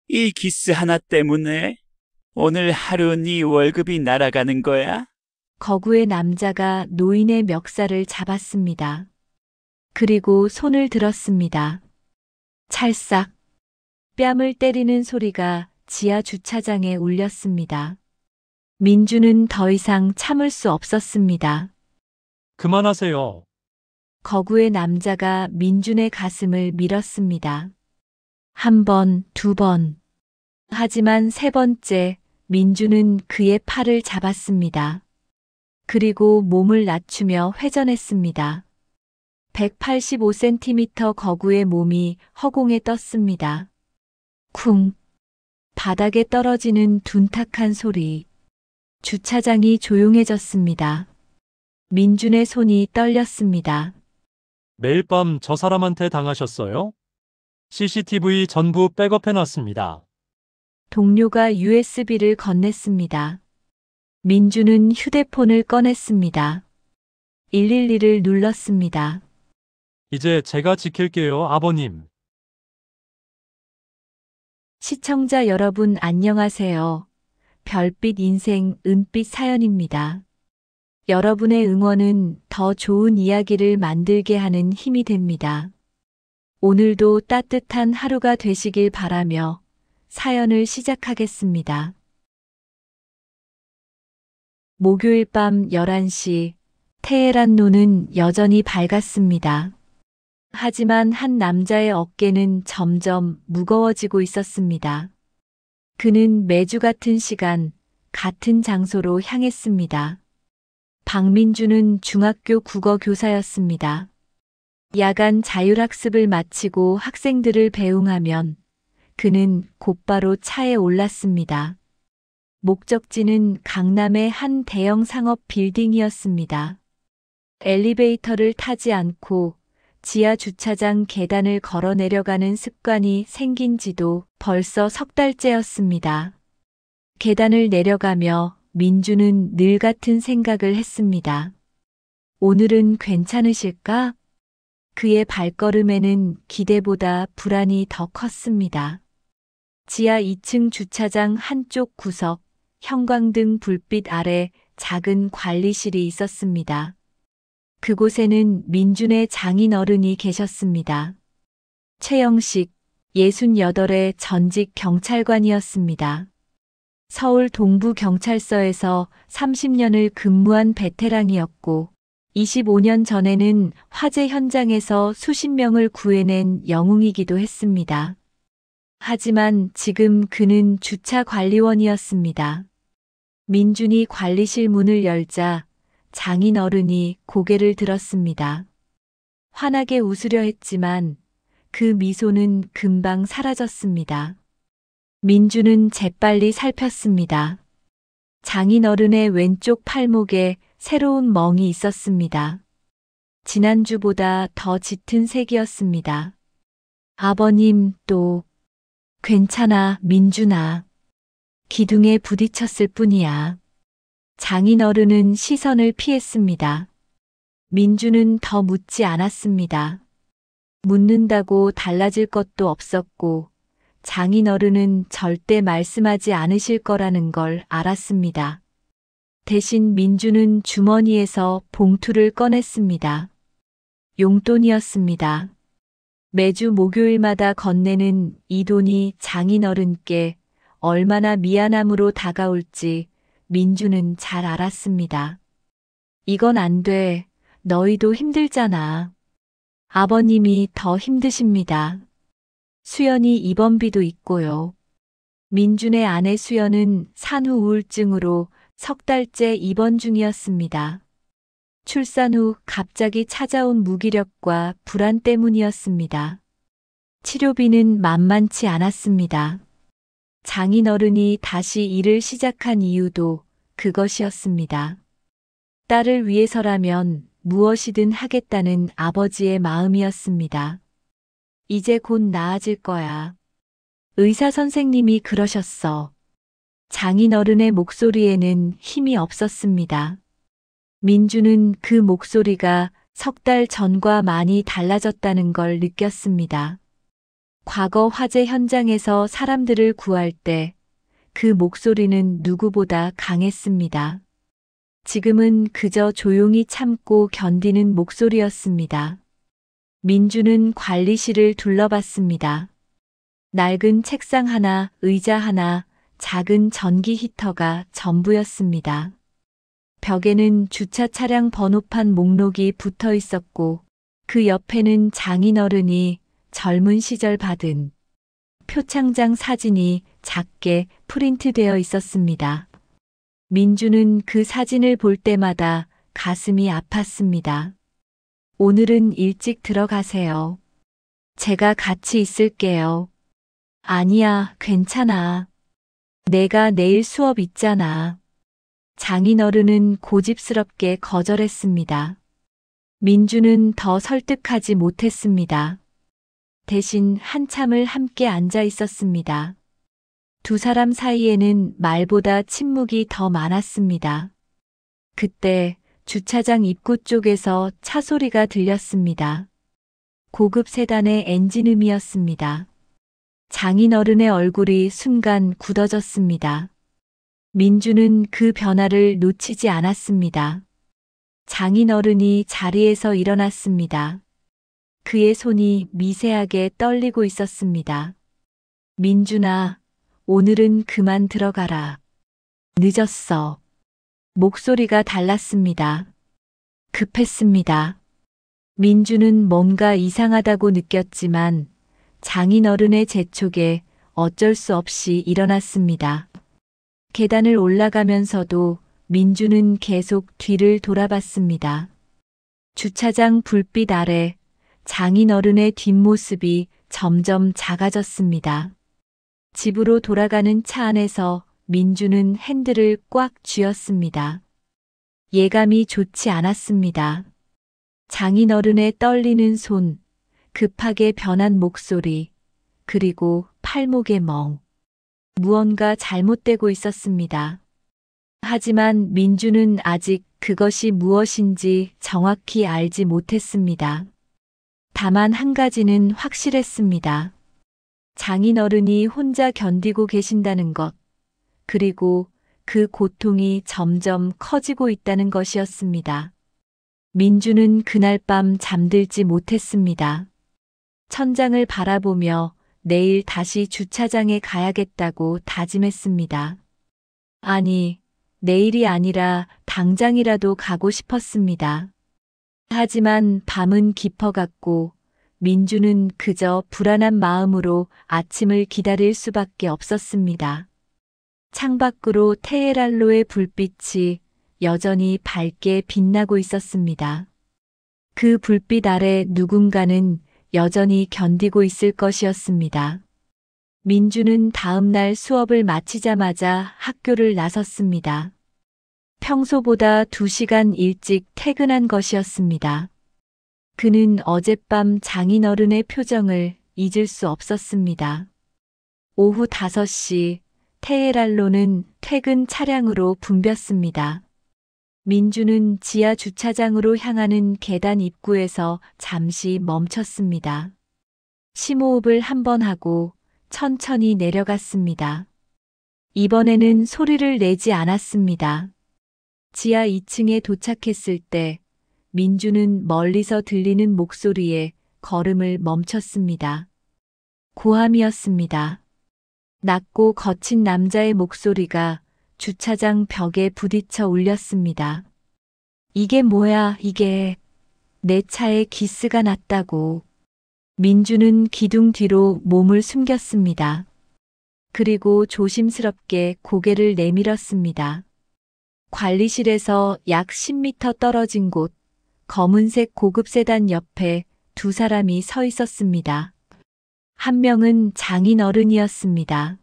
이 기스 하나 때문에 오늘 하루 네 월급이 날아가는 거야? 거구의 남자가 노인의 멱살을 잡았습니다. 그리고 손을 들었습니다. 찰싹 뺨을 때리는 소리가 지하 주차장에 울렸습니다. 민주는 더 이상 참을 수 없었습니다. 그만하세요. 거구의 남자가 민준의 가슴을 밀었습니다. 한 번, 두 번. 하지만 세 번째, 민주는 그의 팔을 잡았습니다. 그리고 몸을 낮추며 회전했습니다. 185cm 거구의 몸이 허공에 떴습니다. 쿵. 바닥에 떨어지는 둔탁한 소리. 주차장이 조용해졌습니다. 민준의 손이 떨렸습니다. 매일 밤 저 사람한테 당하셨어요? CCTV 전부 백업해놨습니다. 동료가 USB를 건넸습니다. 민주는 휴대폰을 꺼냈습니다. 112를 눌렀습니다. 이제 제가 지킬게요, 아버님. 시청자 여러분 안녕하세요. 별빛 인생 은빛 사연입니다. 여러분의 응원은 더 좋은 이야기를 만들게 하는 힘이 됩니다. 오늘도 따뜻한 하루가 되시길 바라며 사연을 시작하겠습니다. 목요일 밤 11시, 테헤란로는 여전히 밝았습니다. 하지만 한 남자의 어깨는 점점 무거워지고 있었습니다. 그는 매주 같은 시간, 같은 장소로 향했습니다. 박민주는 중학교 국어 교사였습니다. 야간 자율학습을 마치고 학생들을 배웅하면 그는 곧바로 차에 올랐습니다. 목적지는 강남의 한 대형 상업 빌딩이었습니다. 엘리베이터를 타지 않고 지하 주차장 계단을 걸어 내려가는 습관이 생긴 지도 벌써 석 달째였습니다. 계단을 내려가며 민주는 늘 같은 생각을 했습니다. 오늘은 괜찮으실까? 그의 발걸음에는 기대보다 불안이 더 컸습니다. 지하 2층 주차장 한쪽 구석, 형광등 불빛 아래 작은 관리실이 있었습니다. 그곳에는 민준의 장인 어른이 계셨습니다. 최영식, 68의 전직 경찰관이었습니다. 서울 동부경찰서에서 30년을 근무한 베테랑이었고 25년 전에는 화재 현장에서 수십 명을 구해낸 영웅이기도 했습니다. 하지만 지금 그는 주차 관리원이었습니다. 민준이 관리실 문을 열자 장인 어른이 고개를 들었습니다. 환하게 웃으려 했지만 그 미소는 금방 사라졌습니다. 민준은 재빨리 살폈습니다. 장인 어른의 왼쪽 팔목에 새로운 멍이 있었습니다. 지난주보다 더 짙은 색이었습니다. 아버님 또 괜찮아, 민준아. 기둥에 부딪혔을 뿐이야. 장인 어른은 시선을 피했습니다. 민준은 더 묻지 않았습니다. 묻는다고 달라질 것도 없었고 장인 어른은 절대 말씀하지 않으실 거라는 걸 알았습니다. 대신 민준은 주머니에서 봉투를 꺼냈습니다. 용돈이었습니다. 매주 목요일마다 건네는 이 돈이 장인 어른께 얼마나 미안함으로 다가올지 민준은 잘 알았습니다. 이건 안 돼. 너희도 힘들잖아. 아버님이 더 힘드십니다. 수연이 입원비도 있고요. 민준의 아내 수연은 산후 우울증으로 석 달째 입원 중이었습니다. 출산 후 갑자기 찾아온 무기력과 불안 때문이었습니다. 치료비는 만만치 않았습니다. 장인 어른이 다시 일을 시작한 이유도 그것이었습니다. 딸을 위해서라면 무엇이든 하겠다는 아버지의 마음이었습니다. 이제 곧 나아질 거야. 의사 선생님이 그러셨어. 장인 어른의 목소리에는 힘이 없었습니다. 민주는 그 목소리가 석 달 전과 많이 달라졌다는 걸 느꼈습니다. 과거 화재 현장에서 사람들을 구할 때 그 목소리는 누구보다 강했습니다. 지금은 그저 조용히 참고 견디는 목소리였습니다. 민주는 관리실을 둘러봤습니다. 낡은 책상 하나, 의자 하나, 작은 전기 히터가 전부였습니다. 벽에는 주차 차량 번호판 목록이 붙어 있었고 그 옆에는 장인어른이 젊은 시절 받은 표창장 사진이 작게 프린트되어 있었습니다. 민주는 그 사진을 볼 때마다 가슴이 아팠습니다. 오늘은 일찍 들어가세요. 제가 같이 있을게요. 아니야, 괜찮아. 내가 내일 수업 있잖아. 장인어른은 고집스럽게 거절했습니다. 민주는 더 설득하지 못했습니다. 대신 한참을 함께 앉아 있었습니다. 두 사람 사이에는 말보다 침묵이 더 많았습니다. 그때 주차장 입구 쪽에서 차 소리가 들렸습니다. 고급 세단의 엔진음이었습니다. 장인어른의 얼굴이 순간 굳어졌습니다. 민주는 그 변화를 놓치지 않았습니다. 장인어른이 자리에서 일어났습니다. 그의 손이 미세하게 떨리고 있었습니다. 민준아, 오늘은 그만 들어가라. 늦었어. 목소리가 달랐습니다. 급했습니다. 민주는 뭔가 이상하다고 느꼈지만 장인어른의 재촉에 어쩔 수 없이 일어났습니다. 계단을 올라가면서도 민주는 계속 뒤를 돌아봤습니다. 주차장 불빛 아래 장인어른의 뒷모습이 점점 작아졌습니다. 집으로 돌아가는 차 안에서 민주는 핸들을 꽉 쥐었습니다. 예감이 좋지 않았습니다. 장인어른의 떨리는 손, 급하게 변한 목소리, 그리고 팔목의 멍. 무언가 잘못되고 있었습니다. 하지만 민주는 아직 그것이 무엇인지 정확히 알지 못했습니다. 다만 한 가지는 확실했습니다. 장인어른이 혼자 견디고 계신다는 것, 그리고 그 고통이 점점 커지고 있다는 것이었습니다. 민주는 그날 밤 잠들지 못했습니다. 천장을 바라보며 내일 다시 주차장에 가야겠다고 다짐했습니다. 아니, 내일이 아니라 당장이라도 가고 싶었습니다. 하지만 밤은 깊어갔고 민주는 그저 불안한 마음으로 아침을 기다릴 수밖에 없었습니다. 창밖으로 테헤랄로의 불빛이 여전히 밝게 빛나고 있었습니다. 그 불빛 아래 누군가는 여전히 견디고 있을 것이었습니다. 민주는 다음 날 수업을 마치자마자 학교를 나섰습니다. 평소보다 2시간 일찍 퇴근한 것이었습니다. 그는 어젯밤 장인어른의 표정을 잊을 수 없었습니다. 오후 5시 테헤랄로는 퇴근 차량으로 붐볐습니다. 민주는 지하 주차장으로 향하는 계단 입구에서 잠시 멈췄습니다. 심호흡을 한번 하고 천천히 내려갔습니다. 이번에는 소리를 내지 않았습니다. 지하 2층에 도착했을 때 민주는 멀리서 들리는 목소리에 걸음을 멈췄습니다. 고함이었습니다. 낮고 거친 남자의 목소리가 주차장 벽에 부딪혀 울렸습니다. 이게 뭐야, 이게. 내 차에 기스가 났다고. 민주는 기둥 뒤로 몸을 숨겼습니다. 그리고 조심스럽게 고개를 내밀었습니다. 관리실에서 약 10m 떨어진 곳, 검은색 고급 세단 옆에 두 사람이 서 있었습니다. 한 명은 장인어른이었습니다.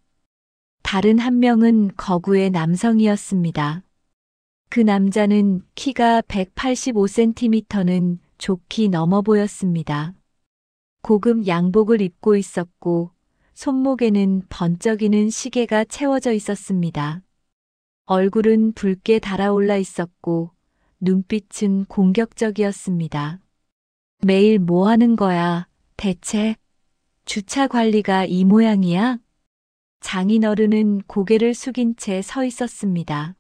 다른 한 명은 거구의 남성이었습니다. 그 남자는 키가 185cm는 좋게 넘어 보였습니다. 고급 양복을 입고 있었고 손목에는 번쩍이는 시계가 채워져 있었습니다. 얼굴은 붉게 달아올라 있었고 눈빛은 공격적이었습니다. 매일 뭐 하는 거야, 대체? 주차 관리가 이 모양이야? 장인어른은 고개를 숙인 채 서 있었습니다.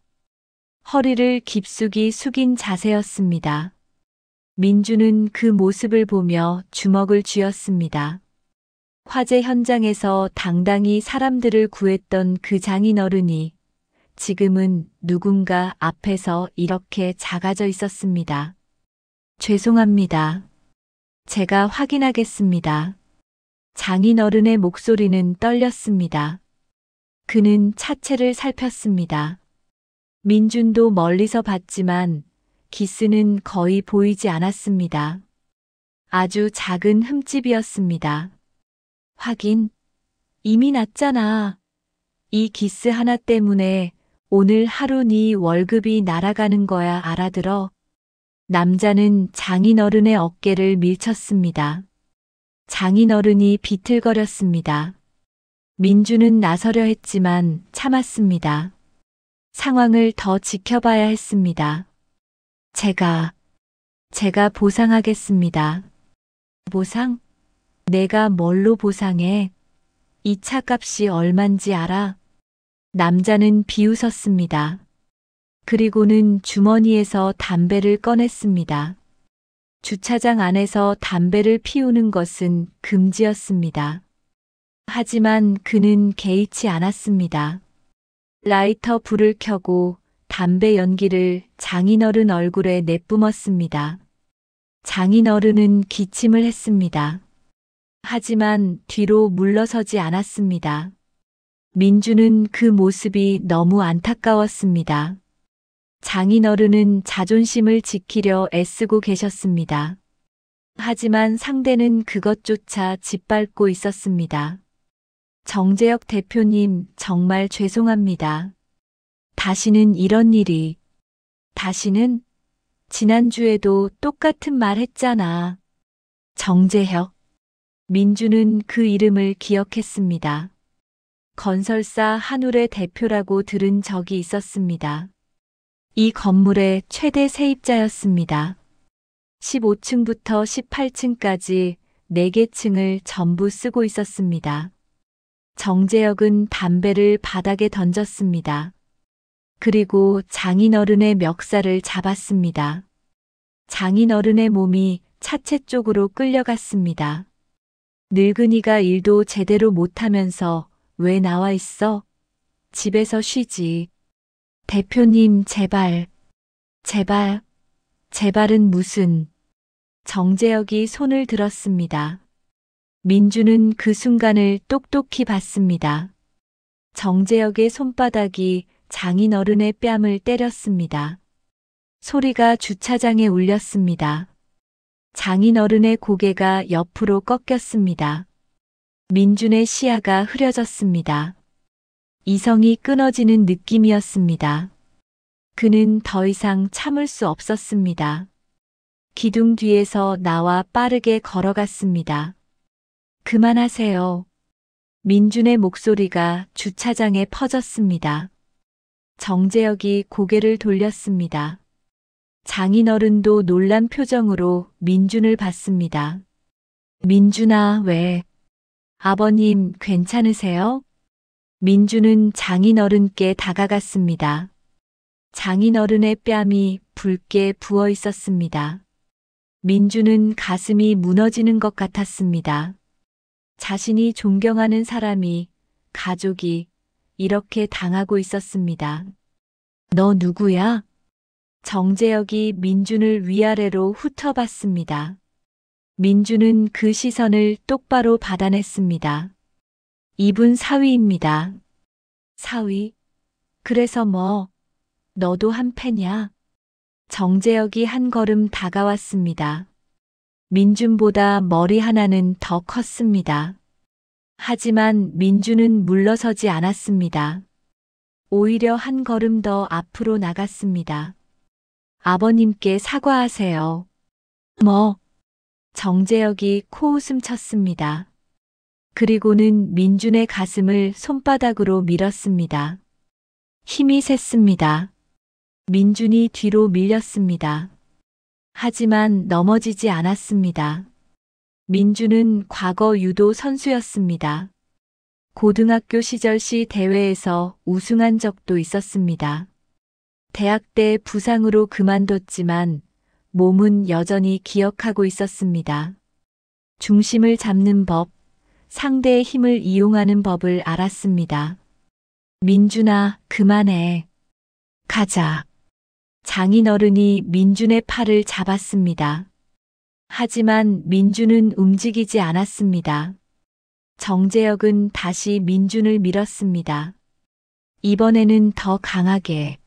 허리를 깊숙이 숙인 자세였습니다. 민주는 그 모습을 보며 주먹을 쥐었습니다. 화재 현장에서 당당히 사람들을 구했던 그 장인어른이 지금은 누군가 앞에서 이렇게 작아져 있었습니다. 죄송합니다. 제가 확인하겠습니다. 장인어른의 목소리는 떨렸습니다. 그는 차체를 살폈습니다. 민준도 멀리서 봤지만 기스는 거의 보이지 않았습니다. 아주 작은 흠집이었습니다. 하긴, 이미 났잖아. 이 기스 하나 때문에 오늘 하루 네 월급이 날아가는 거야, 알아들어? 남자는 장인어른의 어깨를 밀쳤습니다. 장인어른이 비틀거렸습니다. 민주는 나서려 했지만 참았습니다. 상황을 더 지켜봐야 했습니다. 제가 보상하겠습니다. 보상? 내가 뭘로 보상해? 이 차값이 얼만지 알아? 남자는 비웃었습니다. 그리고는 주머니에서 담배를 꺼냈습니다. 주차장 안에서 담배를 피우는 것은 금지였습니다. 하지만 그는 개의치 않았습니다. 라이터 불을 켜고 담배 연기를 장인어른 얼굴에 내뿜었습니다. 장인어른은 기침을 했습니다. 하지만 뒤로 물러서지 않았습니다. 민주는 그 모습이 너무 안타까웠습니다. 장인어른은 자존심을 지키려 애쓰고 계셨습니다. 하지만 상대는 그것조차 짓밟고 있었습니다. 정재혁 대표님, 정말 죄송합니다. 다시는 이런 일이. 다시는? 지난주에도 똑같은 말 했잖아. 정재혁. 민주는 그 이름을 기억했습니다. 건설사 한울의 대표라고 들은 적이 있었습니다. 이 건물의 최대 세입자였습니다. 15층부터 18층까지 4개 층을 전부 쓰고 있었습니다. 정재혁은 담배를 바닥에 던졌습니다. 그리고 장인어른의 멱살을 잡았습니다. 장인어른의 몸이 차체 쪽으로 끌려갔습니다. 늙은이가 일도 제대로 못하면서 왜 나와 있어? 집에서 쉬지. 대표님, 제발. 제발은 무슨. 정재혁이 손을 들었습니다. 민주는 그 순간을 똑똑히 봤습니다. 정재혁의 손바닥이 장인어른의 뺨을 때렸습니다. 소리가 주차장에 울렸습니다. 장인어른의 고개가 옆으로 꺾였습니다. 민준의 시야가 흐려졌습니다. 이성이 끊어지는 느낌이었습니다. 그는 더 이상 참을 수 없었습니다. 기둥 뒤에서 나와 빠르게 걸어갔습니다. 그만하세요. 민준의 목소리가 주차장에 퍼졌습니다. 정재혁이 고개를 돌렸습니다. 장인어른도 놀란 표정으로 민준을 봤습니다. 민준아, 왜? 아버님, 괜찮으세요? 민준은 장인어른께 다가갔습니다. 장인어른의 뺨이 붉게 부어 있었습니다. 민준은 가슴이 무너지는 것 같았습니다. 자신이 존경하는 사람이, 가족이 이렇게 당하고 있었습니다. 너 누구야? 정재혁이 민준을 위아래로 훑어봤습니다. 민준은 그 시선을 똑바로 받아냈습니다. 이분 사위입니다. 사위? 그래서 뭐, 너도 한패냐? 정재혁이 한 걸음 다가왔습니다. 민준보다 머리 하나는 더 컸습니다. 하지만 민준은 물러서지 않았습니다. 오히려 한 걸음 더 앞으로 나갔습니다. 아버님께 사과하세요. 뭐? 정재혁이 코웃음 쳤습니다. 그리고는 민준의 가슴을 손바닥으로 밀었습니다. 힘이 셌습니다. 민준이 뒤로 밀렸습니다. 하지만 넘어지지 않았습니다. 민주는 과거 유도 선수였습니다. 고등학교 시절 시 대회에서 우승한 적도 있었습니다. 대학 때 부상으로 그만뒀지만 몸은 여전히 기억하고 있었습니다. 중심을 잡는 법, 상대의 힘을 이용하는 법을 알았습니다. 민준아, 그만해. 가자. 장인어른이 민준의 팔을 잡았습니다. 하지만 민준은 움직이지 않았습니다. 정재혁은 다시 민준을 밀었습니다. 이번에는 더 강하게.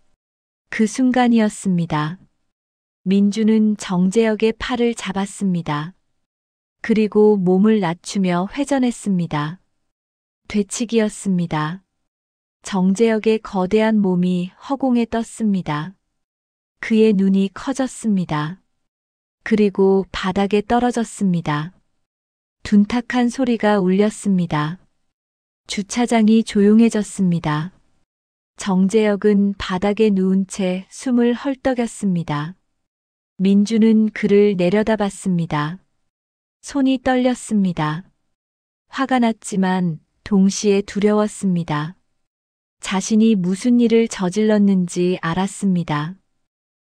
그 순간이었습니다. 민준은 정재혁의 팔을 잡았습니다. 그리고 몸을 낮추며 회전했습니다. 되치기였습니다. 정재혁의 거대한 몸이 허공에 떴습니다. 그의 눈이 커졌습니다. 그리고 바닥에 떨어졌습니다. 둔탁한 소리가 울렸습니다. 주차장이 조용해졌습니다. 정재혁은 바닥에 누운 채 숨을 헐떡였습니다. 민주는 그를 내려다봤습니다. 손이 떨렸습니다. 화가 났지만 동시에 두려웠습니다. 자신이 무슨 일을 저질렀는지 알았습니다.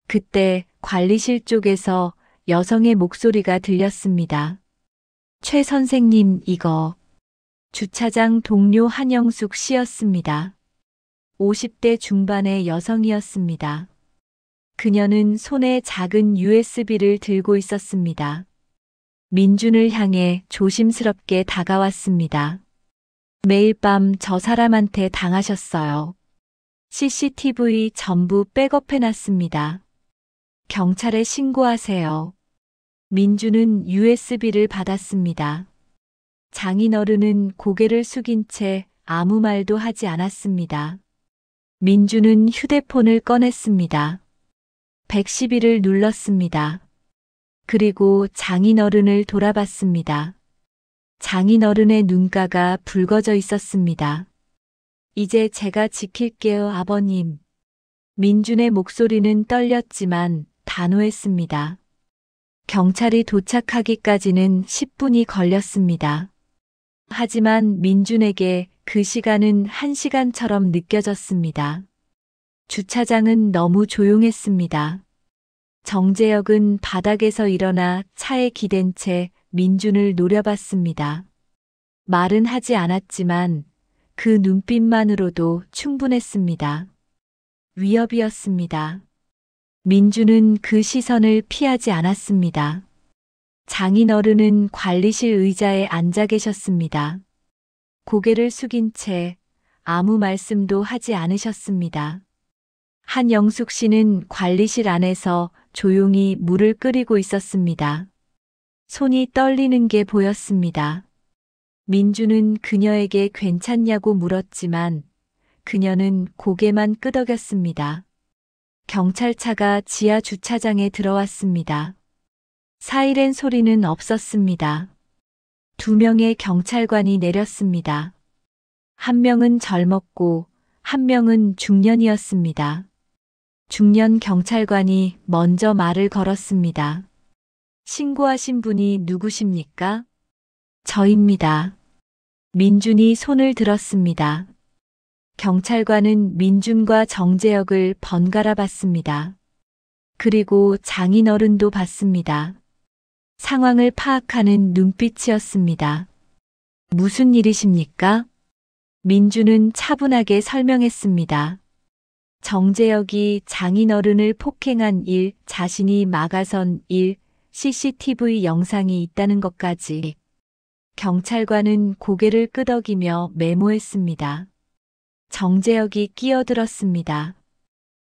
그때 관리실 쪽에서 여성의 목소리가 들렸습니다. 최 선생님, 이거. 주차장 동료 한영숙 씨였습니다. 50대 중반의 여성이었습니다. 그녀는 손에 작은 USB를 들고 있었습니다. 민준을 향해 조심스럽게 다가왔습니다. 매일 밤 저 사람한테 당하셨어요. CCTV 전부 백업해놨습니다. 경찰에 신고하세요. 민준은 USB를 받았습니다. 장인어른은 고개를 숙인 채 아무 말도 하지 않았습니다. 민준은 휴대폰을 꺼냈습니다. 112를 눌렀습니다. 그리고 장인어른을 돌아봤습니다. 장인어른의 눈가가 붉어져 있었습니다. 이제 제가 지킬게요, 아버님. 민준의 목소리는 떨렸지만 단호했습니다. 경찰이 도착하기까지는 10분이 걸렸습니다. 하지만 민준에게 그 시간은 1시간처럼 느껴졌습니다. 주차장은 너무 조용했습니다. 정재혁은 바닥에서 일어나 차에 기댄 채 민준을 노려봤습니다. 말은 하지 않았지만 그 눈빛만으로도 충분했습니다. 위협이었습니다. 민준은 그 시선을 피하지 않았습니다. 장인어른은 관리실 의자에 앉아 계셨습니다. 고개를 숙인 채 아무 말씀도 하지 않으셨습니다. 한영숙 씨는 관리실 안에서 조용히 물을 끓이고 있었습니다. 손이 떨리는 게 보였습니다. 민주는 그녀에게 괜찮냐고 물었지만 그녀는 고개만 끄덕였습니다. 경찰차가 지하 주차장에 들어왔습니다. 사이렌 소리는 없었습니다. 2명의 경찰관이 내렸습니다. 한 명은 젊었고 한 명은 중년이었습니다. 중년 경찰관이 먼저 말을 걸었습니다. 신고하신 분이 누구십니까? 저입니다. 민준이 손을 들었습니다. 경찰관은 민준과 정재혁을 번갈아 봤습니다. 그리고 장인어른도 봤습니다. 상황을 파악하는 눈빛이었습니다. 무슨 일이십니까? 민준은 차분하게 설명했습니다. 정재혁이 장인어른을 폭행한 일, 자신이 막아선 일, CCTV 영상이 있다는 것까지. 경찰관은 고개를 끄덕이며 메모했습니다. 정재혁이 끼어들었습니다.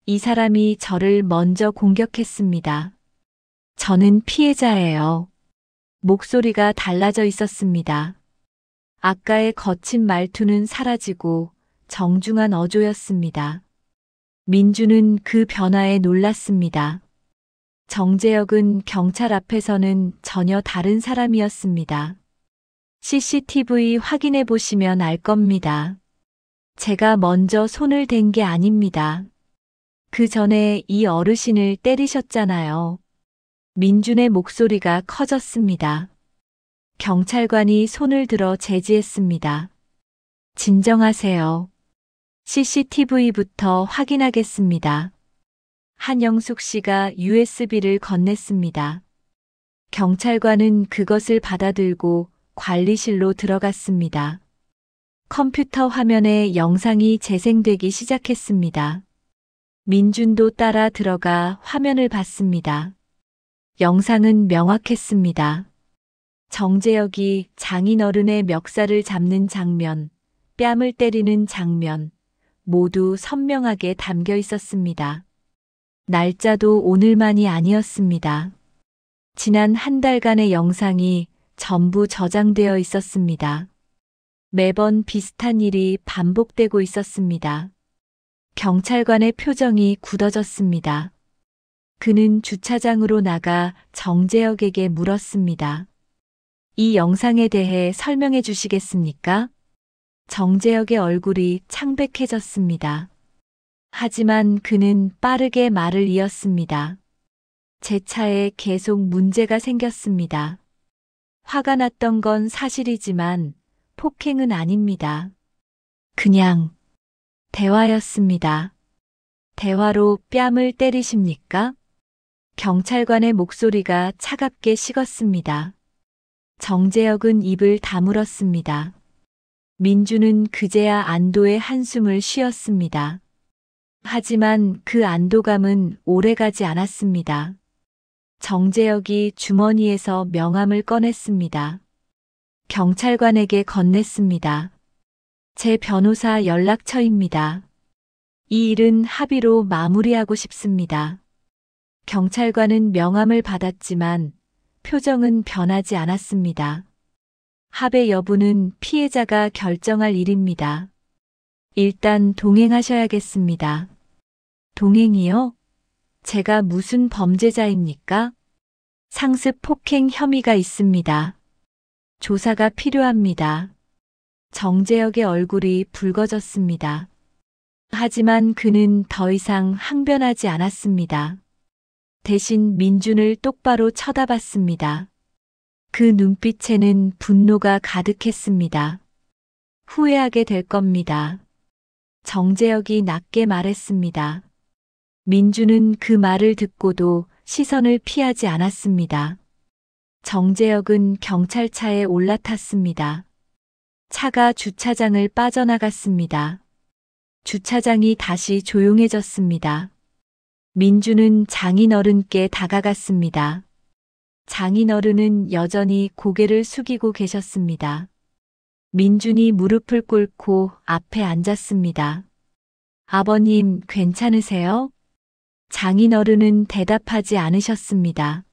이 사람이 저를 먼저 공격했습니다. 저는 피해자예요. 목소리가 달라져 있었습니다. 아까의 거친 말투는 사라지고 정중한 어조였습니다. 민주는 그 변화에 놀랐습니다. 정재혁은 경찰 앞에서는 전혀 다른 사람이었습니다. CCTV 확인해 보시면 알 겁니다. 제가 먼저 손을 댄 게 아닙니다. 그 전에 이 어르신을 때리셨잖아요. 민준의 목소리가 커졌습니다. 경찰관이 손을 들어 제지했습니다. 진정하세요. CCTV부터 확인하겠습니다. 한영숙 씨가 USB를 건넸습니다. 경찰관은 그것을 받아들고 관리실로 들어갔습니다. 컴퓨터 화면에 영상이 재생되기 시작했습니다. 민준도 따라 들어가 화면을 봤습니다. 영상은 명확했습니다. 정재혁이 장인어른의 멱살을 잡는 장면, 뺨을 때리는 장면, 모두 선명하게 담겨 있었습니다. 날짜도 오늘만이 아니었습니다. 지난 한 달간의 영상이 전부 저장되어 있었습니다. 매번 비슷한 일이 반복되고 있었습니다. 경찰관의 표정이 굳어졌습니다. 그는 주차장으로 나가 정재혁에게 물었습니다. 이 영상에 대해 설명해 주시겠습니까? 정재혁의 얼굴이 창백해졌습니다. 하지만 그는 빠르게 말을 이었습니다. 제 차에 계속 문제가 생겼습니다. 화가 났던 건 사실이지만 폭행은 아닙니다. 그냥 대화였습니다. 대화로 뺨을 때리십니까? 경찰관의 목소리가 차갑게 식었습니다. 정재혁은 입을 다물었습니다. 민주는 그제야 안도의 한숨을 쉬었습니다. 하지만 그 안도감은 오래가지 않았습니다. 정재혁이 주머니에서 명함을 꺼냈습니다. 경찰관에게 건넸습니다. 제 변호사 연락처입니다. 이 일은 합의로 마무리하고 싶습니다. 경찰관은 명함을 받았지만 표정은 변하지 않았습니다. 합의 여부는 피해자가 결정할 일입니다. 일단 동행하셔야겠습니다. 동행이요? 제가 무슨 범죄자입니까? 상습 폭행 혐의가 있습니다. 조사가 필요합니다. 정재혁의 얼굴이 붉어졌습니다. 하지만 그는 더 이상 항변하지 않았습니다. 대신 민준을 똑바로 쳐다봤습니다. 그 눈빛에는 분노가 가득했습니다. 후회하게 될 겁니다. 정재혁이 낮게 말했습니다. 민준은 그 말을 듣고도 시선을 피하지 않았습니다. 정재혁은 경찰차에 올라탔습니다. 차가 주차장을 빠져나갔습니다. 주차장이 다시 조용해졌습니다. 민준은 장인어른께 다가갔습니다. 장인어른은 여전히 고개를 숙이고 계셨습니다. 민준이 무릎을 꿇고 앞에 앉았습니다. 아버님, 괜찮으세요? 장인어른은 대답하지 않으셨습니다.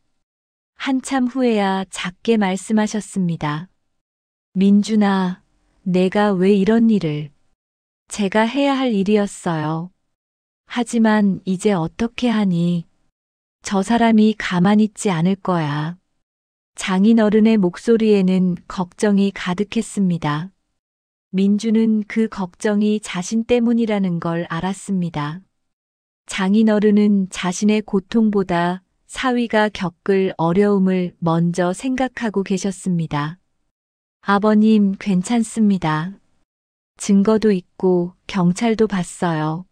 한참 후에야 작게 말씀하셨습니다. 민준아, 내가 왜 이런 일을. 제가 해야 할 일이었어요. 하지만 이제 어떻게 하니? 저 사람이 가만히 있지 않을 거야. 장인어른의 목소리에는 걱정이 가득했습니다. 민주는 그 걱정이 자신 때문이라는 걸 알았습니다. 장인어른은 자신의 고통보다 사위가 겪을 어려움을 먼저 생각하고 계셨습니다. 아버님, 괜찮습니다. 증거도 있고 경찰도 봤어요.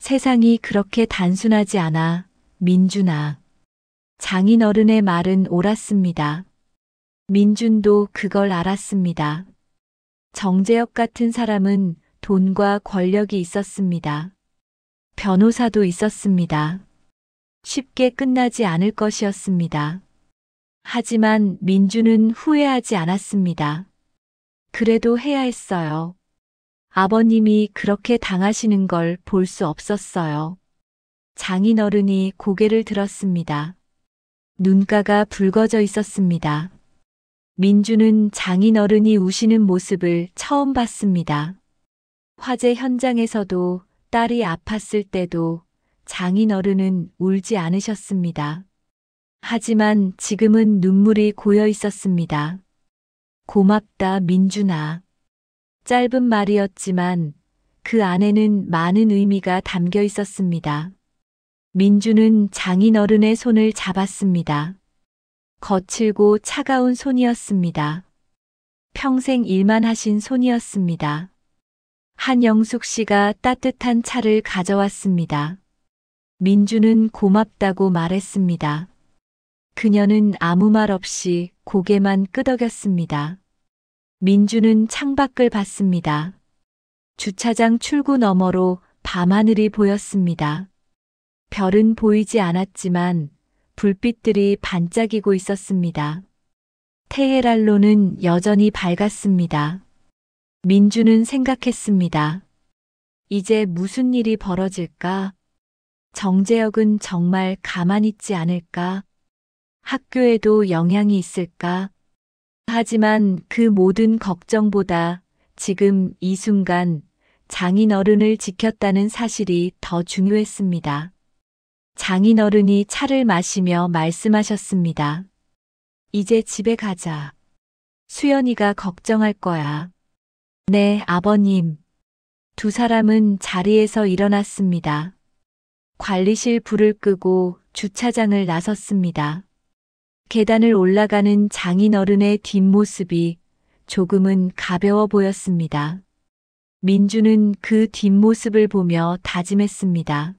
세상이 그렇게 단순하지 않아, 민준아. 장인어른의 말은 옳았습니다. 민준도 그걸 알았습니다. 정재혁 같은 사람은 돈과 권력이 있었습니다. 변호사도 있었습니다. 쉽게 끝나지 않을 것이었습니다. 하지만 민준은 후회하지 않았습니다. 그래도 해야 했어요. 아버님이 그렇게 당하시는 걸 볼 수 없었어요. 장인어른이 고개를 들었습니다. 눈가가 붉어져 있었습니다. 민주는 장인어른이 우시는 모습을 처음 봤습니다. 화재 현장에서도 딸이 아팠을 때도 장인어른은 울지 않으셨습니다. 하지만 지금은 눈물이 고여 있었습니다. 고맙다, 민준아. 짧은 말이었지만 그 안에는 많은 의미가 담겨 있었습니다. 민주는 장인어른의 손을 잡았습니다. 거칠고 차가운 손이었습니다. 평생 일만 하신 손이었습니다. 한영숙 씨가 따뜻한 차를 가져왔습니다. 민주는 고맙다고 말했습니다. 그녀는 아무 말 없이 고개만 끄덕였습니다. 민주는 창밖을 봤습니다. 주차장 출구 너머로 밤하늘이 보였습니다. 별은 보이지 않았지만 불빛들이 반짝이고 있었습니다. 테헤란로는 여전히 밝았습니다. 민주는 생각했습니다. 이제 무슨 일이 벌어질까? 정재혁은 정말 가만히 있지 않을까? 학교에도 영향이 있을까? 하지만 그 모든 걱정보다 지금 이 순간 장인어른을 지켰다는 사실이 더 중요했습니다. 장인어른이 차를 마시며 말씀하셨습니다. 이제 집에 가자. 수연이가 걱정할 거야. 네, 아버님. 두 사람은 자리에서 일어났습니다. 관리실 불을 끄고 주차장을 나섰습니다. 계단을 올라가는 장인어른의 뒷모습이 조금은 가벼워 보였습니다. 민주는 그 뒷모습을 보며 다짐했습니다.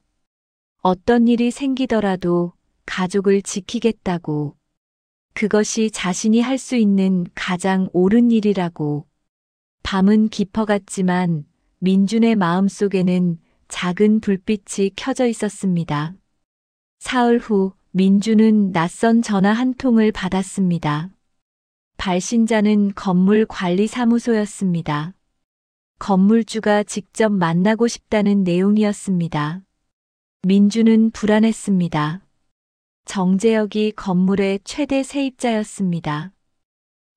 어떤 일이 생기더라도 가족을 지키겠다고. 그것이 자신이 할 수 있는 가장 옳은 일이라고. 밤은 깊어갔지만 민준의 마음속에는 작은 불빛이 켜져 있었습니다. 사흘 후 민주는 낯선 전화 한 통을 받았습니다. 발신자는 건물관리사무소였습니다. 건물주가 직접 만나고 싶다는 내용이었습니다. 민주는 불안했습니다. 정재혁이 건물의 최대 세입자였습니다.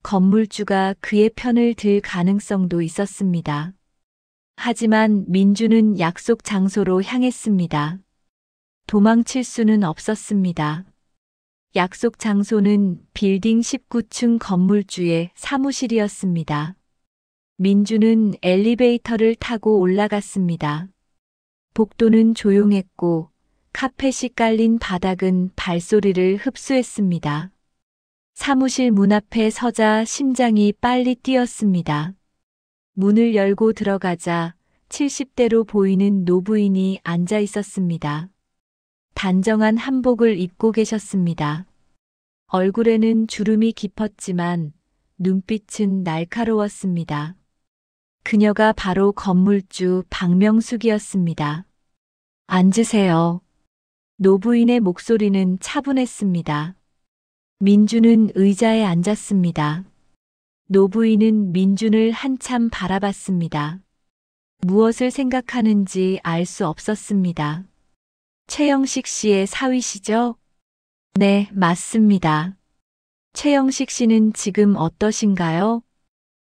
건물주가 그의 편을 들 가능성도 있었습니다. 하지만 민주는 약속 장소로 향했습니다. 도망칠 수는 없었습니다. 약속 장소는 빌딩 19층 건물주의 사무실이었습니다. 민주는 엘리베이터를 타고 올라갔습니다. 복도는 조용했고 카펫이 깔린 바닥은 발소리를 흡수했습니다. 사무실 문 앞에 서자 심장이 빨리 뛰었습니다. 문을 열고 들어가자 70대로 보이는 노부인이 앉아 있었습니다. 단정한 한복을 입고 계셨습니다. 얼굴에는 주름이 깊었지만 눈빛은 날카로웠습니다. 그녀가 바로 건물주 박명숙이었습니다. 앉으세요. 노부인의 목소리는 차분했습니다. 민주는 의자에 앉았습니다. 노부인은 민준을 한참 바라봤습니다. 무엇을 생각하는지 알 수 없었습니다. 최영식 씨의 사위시죠? 네, 맞습니다. 최영식 씨는 지금 어떠신가요?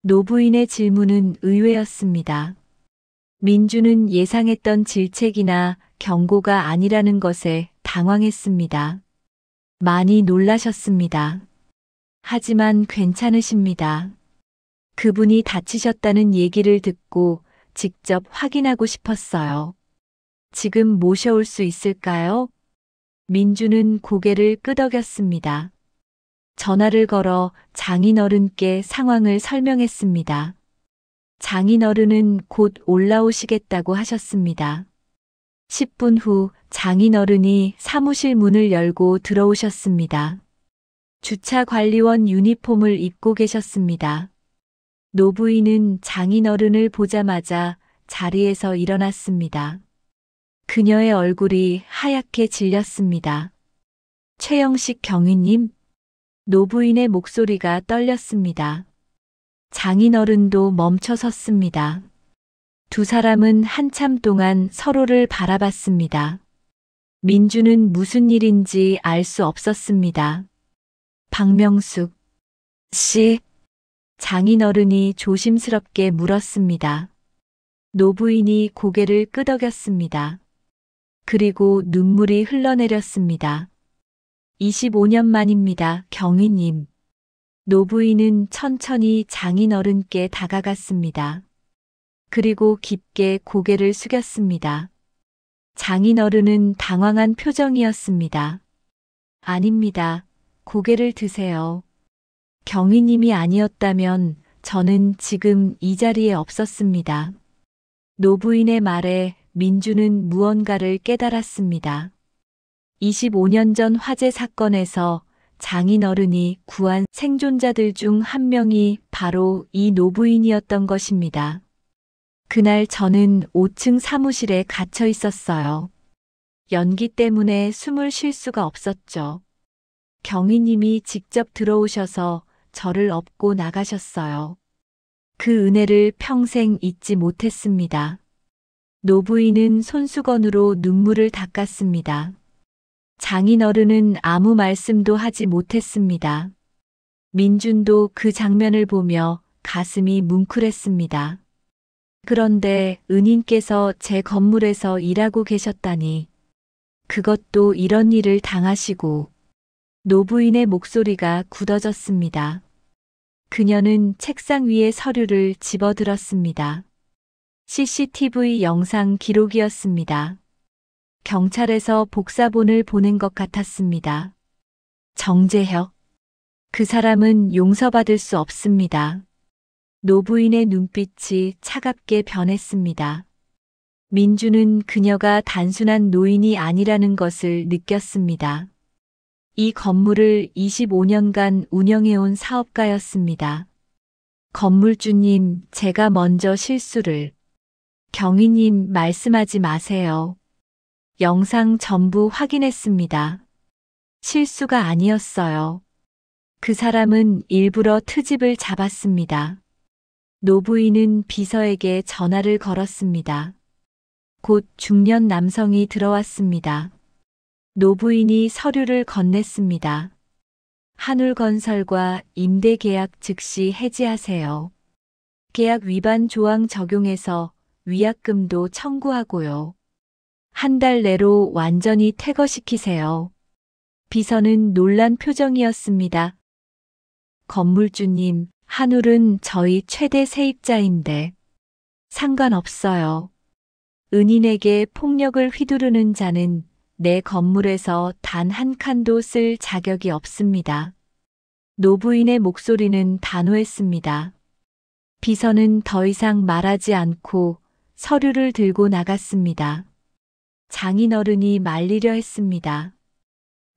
노부인의 질문은 의외였습니다. 민주는 예상했던 질책이나 경고가 아니라는 것에 당황했습니다. 많이 놀라셨습니다. 하지만 괜찮으십니다. 그분이 다치셨다는 얘기를 듣고 직접 확인하고 싶었어요. 지금 모셔올 수 있을까요? 민주는 고개를 끄덕였습니다. 전화를 걸어 장인어른께 상황을 설명했습니다. 장인어른은 곧 올라오시겠다고 하셨습니다. 10분 후 장인어른이 사무실 문을 열고 들어오셨습니다. 주차관리원 유니폼을 입고 계셨습니다. 노부인은 장인어른을 보자마자 자리에서 일어났습니다. 그녀의 얼굴이 하얗게 질렸습니다. 최영식 경위님? 노부인의 목소리가 떨렸습니다. 장인어른도 멈춰 섰습니다. 두 사람은 한참 동안 서로를 바라봤습니다. 민주는 무슨 일인지 알 수 없었습니다. 박명숙 씨? 장인어른이 조심스럽게 물었습니다. 노부인이 고개를 끄덕였습니다. 그리고 눈물이 흘러내렸습니다. 25년 만입니다, 경위님. 노부인은 천천히 장인어른께 다가갔습니다. 그리고 깊게 고개를 숙였습니다. 장인어른은 당황한 표정이었습니다. 아닙니다. 고개를 드세요. 경위님이 아니었다면 저는 지금 이 자리에 없었습니다. 노부인의 말에 민주는 무언가를 깨달았습니다. 25년 전 화재 사건에서 장인어른이 구한 생존자들 중 한 명이 바로 이 노부인이었던 것입니다. 그날 저는 5층 사무실에 갇혀 있었어요. 연기 때문에 숨을 쉴 수가 없었죠. 경위님이 직접 들어오셔서 저를 업고 나가셨어요. 그 은혜를 평생 잊지 못했습니다. 노부인은 손수건으로 눈물을 닦았습니다. 장인어른은 아무 말씀도 하지 못했습니다. 민준도 그 장면을 보며 가슴이 뭉클했습니다. 그런데 은인께서 제 건물에서 일하고 계셨다니. 그것도 이런 일을 당하시고. 노부인의 목소리가 굳어졌습니다. 그녀는 책상 위에 서류를 집어들었습니다. CCTV 영상 기록이었습니다. 경찰에서 복사본을 보낸 것 같았습니다. 정재혁. 그 사람은 용서받을 수 없습니다. 노부인의 눈빛이 차갑게 변했습니다. 민주는 그녀가 단순한 노인이 아니라는 것을 느꼈습니다. 이 건물을 25년간 운영해온 사업가였습니다. 건물주님, 제가 먼저 실수를. 경위님, 말씀하지 마세요. 영상 전부 확인했습니다. 실수가 아니었어요. 그 사람은 일부러 트집을 잡았습니다. 노부인은 비서에게 전화를 걸었습니다. 곧 중년 남성이 들어왔습니다. 노부인이 서류를 건넸습니다. 한울건설과 임대계약 즉시 해지하세요. 계약 위반 조항 적용해서 위약금도 청구하고요. 한 달 내로 완전히 퇴거시키세요. 비서는 놀란 표정이었습니다. 건물주님, 한울은 저희 최대 세입자인데. 상관없어요. 은인에게 폭력을 휘두르는 자는 내 건물에서 단 한 칸도 쓸 자격이 없습니다. 노부인의 목소리는 단호했습니다. 비서는 더 이상 말하지 않고 서류를 들고 나갔습니다. 장인어른이 말리려 했습니다.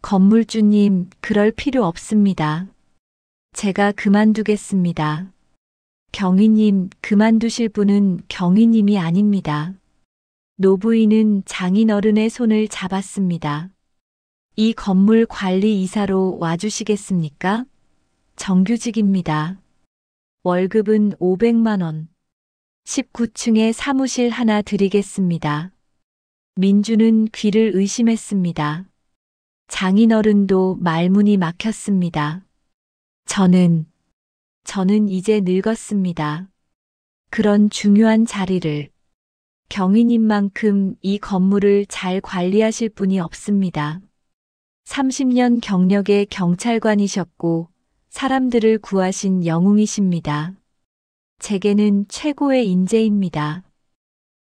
건물주님, 그럴 필요 없습니다. 제가 그만두겠습니다. 경위님, 그만두실 분은 경위님이 아닙니다. 노부인은 장인어른의 손을 잡았습니다. 이 건물 관리 이사로 와주시겠습니까? 정규직입니다. 월급은 500만 원. 19층에 사무실 하나 드리겠습니다. 민주는 귀를 의심했습니다. 장인어른도 말문이 막혔습니다. 저는 이제 늙었습니다. 그런 중요한 자리를. 경위님만큼 이 건물을 잘 관리하실 분이 없습니다. 30년 경력의 경찰관이셨고 사람들을 구하신 영웅이십니다. 제게는 최고의 인재입니다.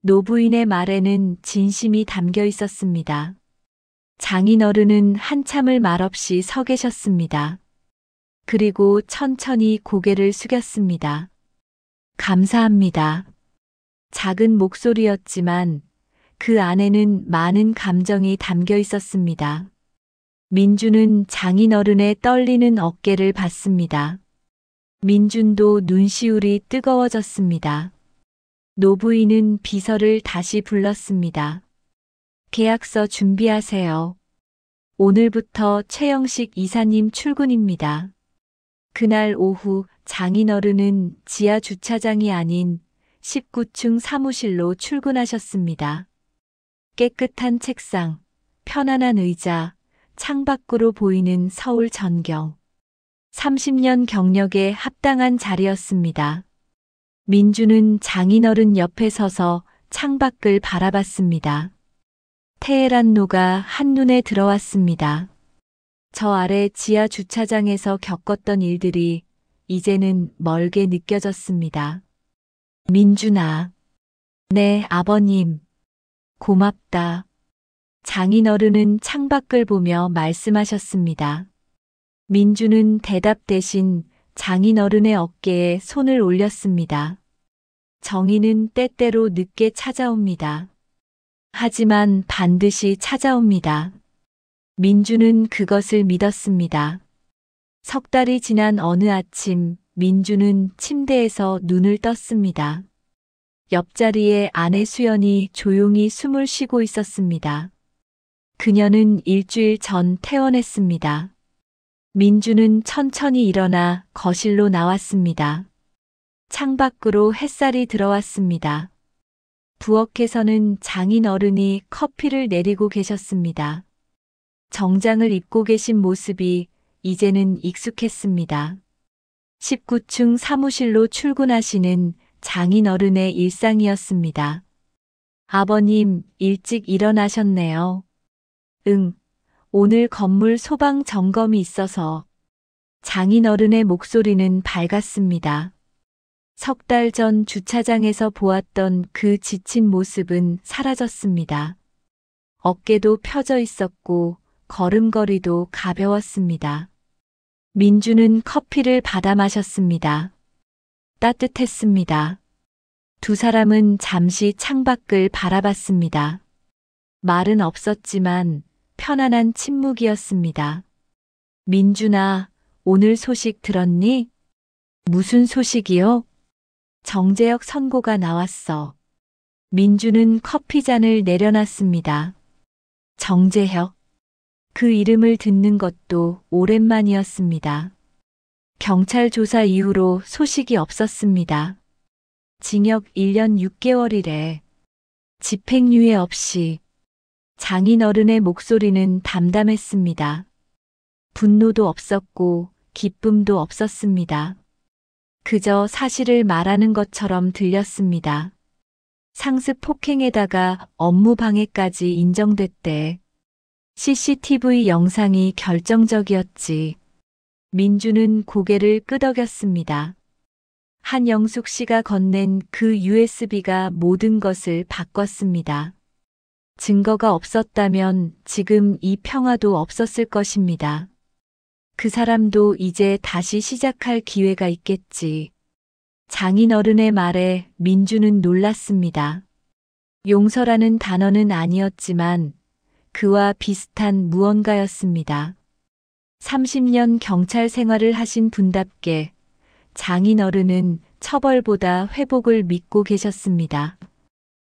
노부인의 말에는 진심이 담겨 있었습니다. 장인어른은 한참을 말없이 서 계셨습니다. 그리고 천천히 고개를 숙였습니다. 감사합니다. 작은 목소리였지만 그 안에는 많은 감정이 담겨 있었습니다. 민주는 장인어른의 떨리는 어깨를 봤습니다. 민준도 눈시울이 뜨거워졌습니다. 노부인은 비서를 다시 불렀습니다. 계약서 준비하세요. 오늘부터 최영식 이사님 출근입니다. 그날 오후 장인어른은 지하 주차장이 아닌 19층 사무실로 출근하셨습니다. 깨끗한 책상, 편안한 의자, 창밖으로 보이는 서울 전경. 30년 경력에 합당한 자리였습니다. 민주는 장인어른 옆에 서서 창밖을 바라봤습니다. 테헤란로가 한눈에 들어왔습니다. 저 아래 지하 주차장에서 겪었던 일들이 이제는 멀게 느껴졌습니다. 민준아. 네, 아버님. 고맙다. 장인어른은 창밖을 보며 말씀하셨습니다. 민주는 대답 대신 장인어른의 어깨에 손을 올렸습니다. 정의는 때때로 늦게 찾아옵니다. 하지만 반드시 찾아옵니다. 민주는 그것을 믿었습니다. 석 달이 지난 어느 아침, 민주는 침대에서 눈을 떴습니다. 옆자리에 아내 수연이 조용히 숨을 쉬고 있었습니다. 그녀는 일주일 전 퇴원했습니다. 민주는 천천히 일어나 거실로 나왔습니다. 창밖으로 햇살이 들어왔습니다. 부엌에서는 장인어른이 커피를 내리고 계셨습니다. 정장을 입고 계신 모습이 이제는 익숙했습니다. 19층 사무실로 출근하시는 장인어른의 일상이었습니다. 아버님, 일찍 일어나셨네요. 응, 오늘 건물 소방 점검이 있어서. 장인어른의 목소리는 밝았습니다. 석 달 전 주차장에서 보았던 그 지친 모습은 사라졌습니다. 어깨도 펴져 있었고 걸음걸이도 가벼웠습니다. 민주는 커피를 받아 마셨습니다. 따뜻했습니다. 두 사람은 잠시 창밖을 바라봤습니다. 말은 없었지만 편안한 침묵이었습니다. 민준아, 오늘 소식 들었니? 무슨 소식이요? 정재혁 선고가 나왔어. 민주는 커피잔을 내려놨습니다. 정재혁. 그 이름을 듣는 것도 오랜만이었습니다. 경찰 조사 이후로 소식이 없었습니다. 징역 1년 6개월이래. 집행유예 없이. 장인어른의 목소리는 담담했습니다. 분노도 없었고 기쁨도 없었습니다. 그저 사실을 말하는 것처럼 들렸습니다. 상습 폭행에다가 업무 방해까지 인정됐대. CCTV 영상이 결정적이었지. 민주는 고개를 끄덕였습니다. 한영숙 씨가 건넨 그 USB가 모든 것을 바꿨습니다. 증거가 없었다면 지금 이 평화도 없었을 것입니다. 그 사람도 이제 다시 시작할 기회가 있겠지. 장인어른의 말에 민주는 놀랐습니다. 용서라는 단어는 아니었지만 그와 비슷한 무언가였습니다. 30년 경찰 생활을 하신 분답게 장인어른은 처벌보다 회복을 믿고 계셨습니다.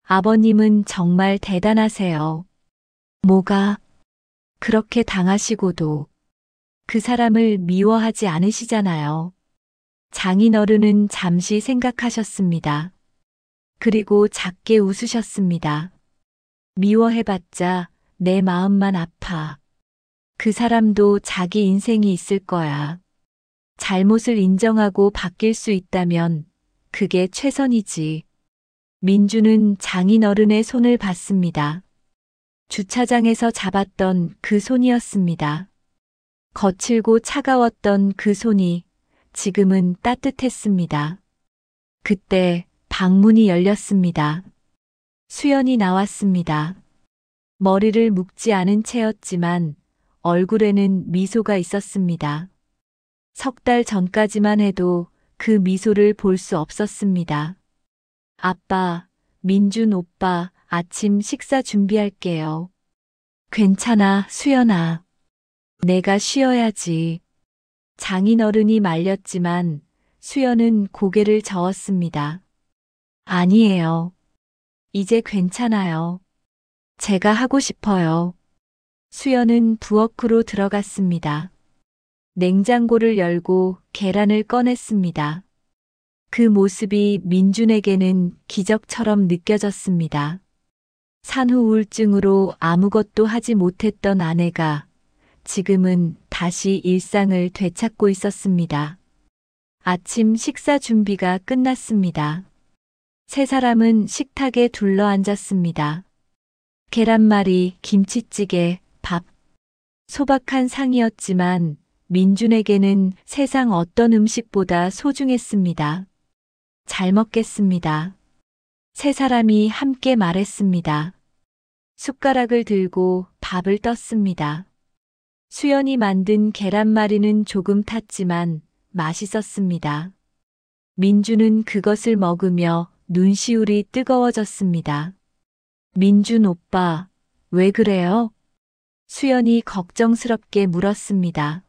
아버님은 정말 대단하세요. 뭐가? 그렇게 당하시고도 그 사람을 미워하지 않으시잖아요. 장인어른은 잠시 생각하셨습니다. 그리고 작게 웃으셨습니다. 미워해봤자 내 마음만 아파. 그 사람도 자기 인생이 있을 거야. 잘못을 인정하고 바뀔 수 있다면 그게 최선이지. 민주는 장인어른의 손을 봤습니다. 주차장에서 잡았던 그 손이었습니다. 거칠고 차가웠던 그 손이 지금은 따뜻했습니다. 그때 방문이 열렸습니다. 수연이 나왔습니다. 머리를 묶지 않은 채였지만 얼굴에는 미소가 있었습니다. 석 달 전까지만 해도 그 미소를 볼 수 없었습니다. 아빠, 민준 오빠, 아침 식사 준비할게요. 괜찮아, 수연아. 내가 쉬어야지. 장인어른이 말렸지만 수연은 고개를 저었습니다. 아니에요. 이제 괜찮아요. 제가 하고 싶어요. 수연은 부엌으로 들어갔습니다. 냉장고를 열고 계란을 꺼냈습니다. 그 모습이 민준에게는 기적처럼 느껴졌습니다. 산후 우울증으로 아무것도 하지 못했던 아내가 지금은 다시 일상을 되찾고 있었습니다. 아침 식사 준비가 끝났습니다. 세 사람은 식탁에 둘러앉았습니다. 계란말이, 김치찌개, 밥. 소박한 상이었지만 민준에게는 세상 어떤 음식보다 소중했습니다. 잘 먹겠습니다. 세 사람이 함께 말했습니다. 숟가락을 들고 밥을 떴습니다. 수연이 만든 계란말이는 조금 탔지만 맛있었습니다. 민주는 그것을 먹으며 눈시울이 뜨거워졌습니다. 민준 오빠, 왜 그래요? 수연이 걱정스럽게 물었습니다.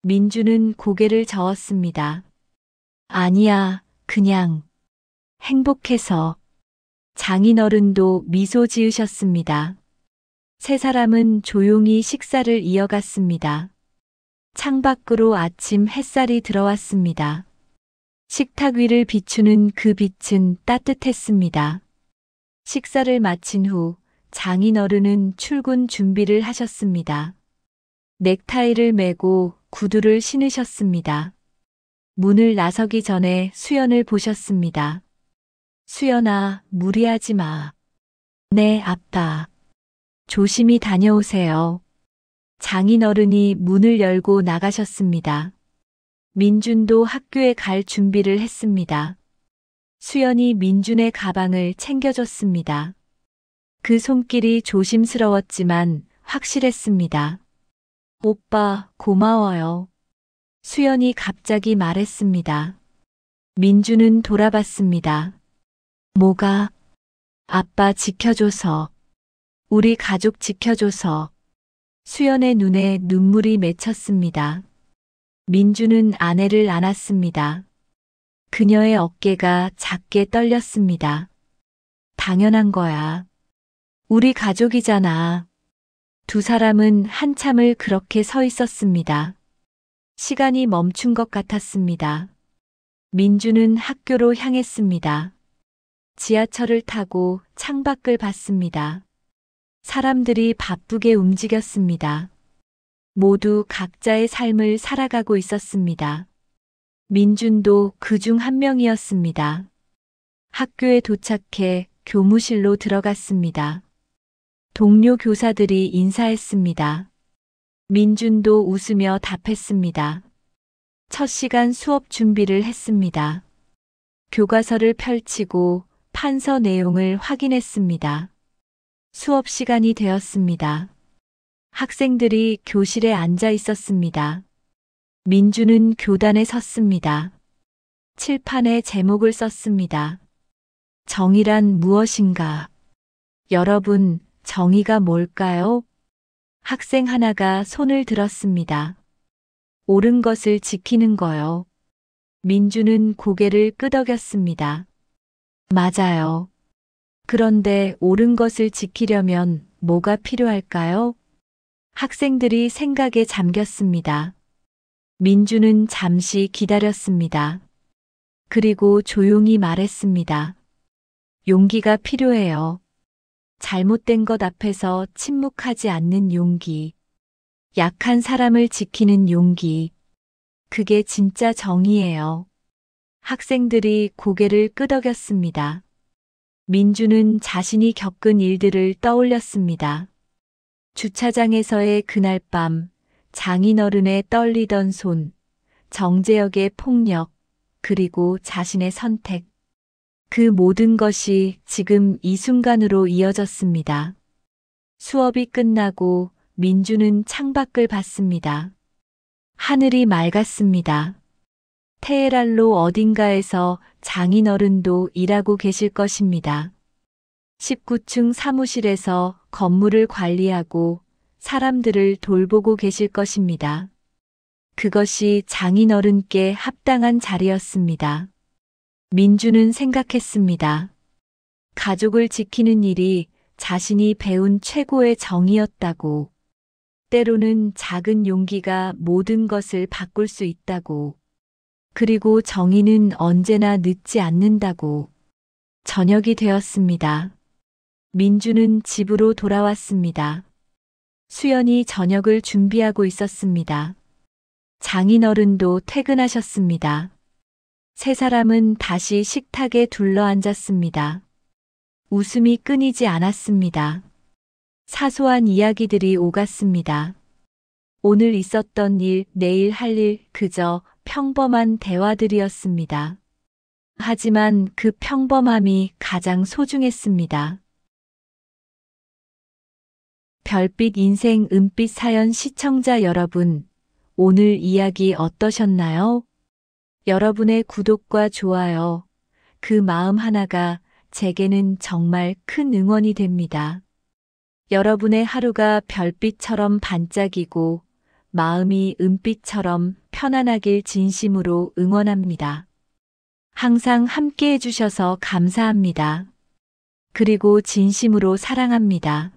민주는 고개를 저었습니다. 아니야, 그냥 행복해서. 장인어른도 미소 지으셨습니다. 세 사람은 조용히 식사를 이어갔습니다. 창밖으로 아침 햇살이 들어왔습니다. 식탁 위를 비추는 그 빛은 따뜻했습니다. 식사를 마친 후 장인어른은 출근 준비를 하셨습니다. 넥타이를 매고 구두를 신으셨습니다. 문을 나서기 전에 수연을 보셨습니다. 수연아, 무리하지 마. 네, 아빠. 조심히 다녀오세요. 장인어른이 문을 열고 나가셨습니다. 민준도 학교에 갈 준비를 했습니다. 수연이 민준의 가방을 챙겨줬습니다. 그 손길이 조심스러웠지만 확실했습니다. 오빠, 고마워요. 수연이 갑자기 말했습니다. 민준은 돌아봤습니다. 뭐가? 아빠 지켜줘서. 우리 가족 지켜줘서. 수연의 눈에 눈물이 맺혔습니다. 민준은 아내를 안았습니다. 그녀의 어깨가 작게 떨렸습니다. 당연한 거야. 우리 가족이잖아. 두 사람은 한참을 그렇게 서 있었습니다. 시간이 멈춘 것 같았습니다. 민주는 학교로 향했습니다. 지하철을 타고 창밖을 봤습니다. 사람들이 바쁘게 움직였습니다. 모두 각자의 삶을 살아가고 있었습니다. 민준도 그중 한 명이었습니다. 학교에 도착해 교무실로 들어갔습니다. 동료 교사들이 인사했습니다. 민준도 웃으며 답했습니다. 첫 시간 수업 준비를 했습니다. 교과서를 펼치고 판서 내용을 확인했습니다. 수업 시간이 되었습니다. 학생들이 교실에 앉아 있었습니다. 민주는 교단에 섰습니다. 칠판에 제목을 썼습니다. 정의란 무엇인가? 여러분, 정의가 뭘까요? 학생 하나가 손을 들었습니다. 옳은 것을 지키는 거요. 민주는 고개를 끄덕였습니다. 맞아요. 그런데 옳은 것을 지키려면 뭐가 필요할까요? 학생들이 생각에 잠겼습니다. 민주는 잠시 기다렸습니다. 그리고 조용히 말했습니다. 용기가 필요해요. 잘못된 것 앞에서 침묵하지 않는 용기. 약한 사람을 지키는 용기. 그게 진짜 정의예요. 학생들이 고개를 끄덕였습니다. 민주는 자신이 겪은 일들을 떠올렸습니다. 주차장에서의 그날 밤, 장인어른의 떨리던 손, 정재혁의 폭력, 그리고 자신의 선택. 그 모든 것이 지금 이 순간으로 이어졌습니다. 수업이 끝나고 민주는 창밖을 봤습니다. 하늘이 맑았습니다. 테헤란로 어딘가에서 장인어른도 일하고 계실 것입니다. 19층 사무실에서 건물을 관리하고 사람들을 돌보고 계실 것입니다. 그것이 장인어른께 합당한 자리였습니다. 민주는 생각했습니다. 가족을 지키는 일이 자신이 배운 최고의 정의였다고. 때로는 작은 용기가 모든 것을 바꿀 수 있다고. 그리고 정의는 언제나 늦지 않는다고. 저녁이 되었습니다. 민주는 집으로 돌아왔습니다. 수연이 저녁을 준비하고 있었습니다. 장인어른도 퇴근하셨습니다. 세 사람은 다시 식탁에 둘러앉았습니다. 웃음이 끊이지 않았습니다. 사소한 이야기들이 오갔습니다. 오늘 있었던 일, 내일 할 일, 그저 평범한 대화들이었습니다. 하지만 그 평범함이 가장 소중했습니다. 별빛 인생 은빛 사연 시청자 여러분, 오늘 이야기 어떠셨나요? 여러분의 구독과 좋아요, 그 마음 하나가 제게는 정말 큰 응원이 됩니다. 여러분의 하루가 별빛처럼 반짝이고 마음이 은빛처럼 편안하길 진심으로 응원합니다. 항상 함께 해주셔서 감사합니다. 그리고 진심으로 사랑합니다.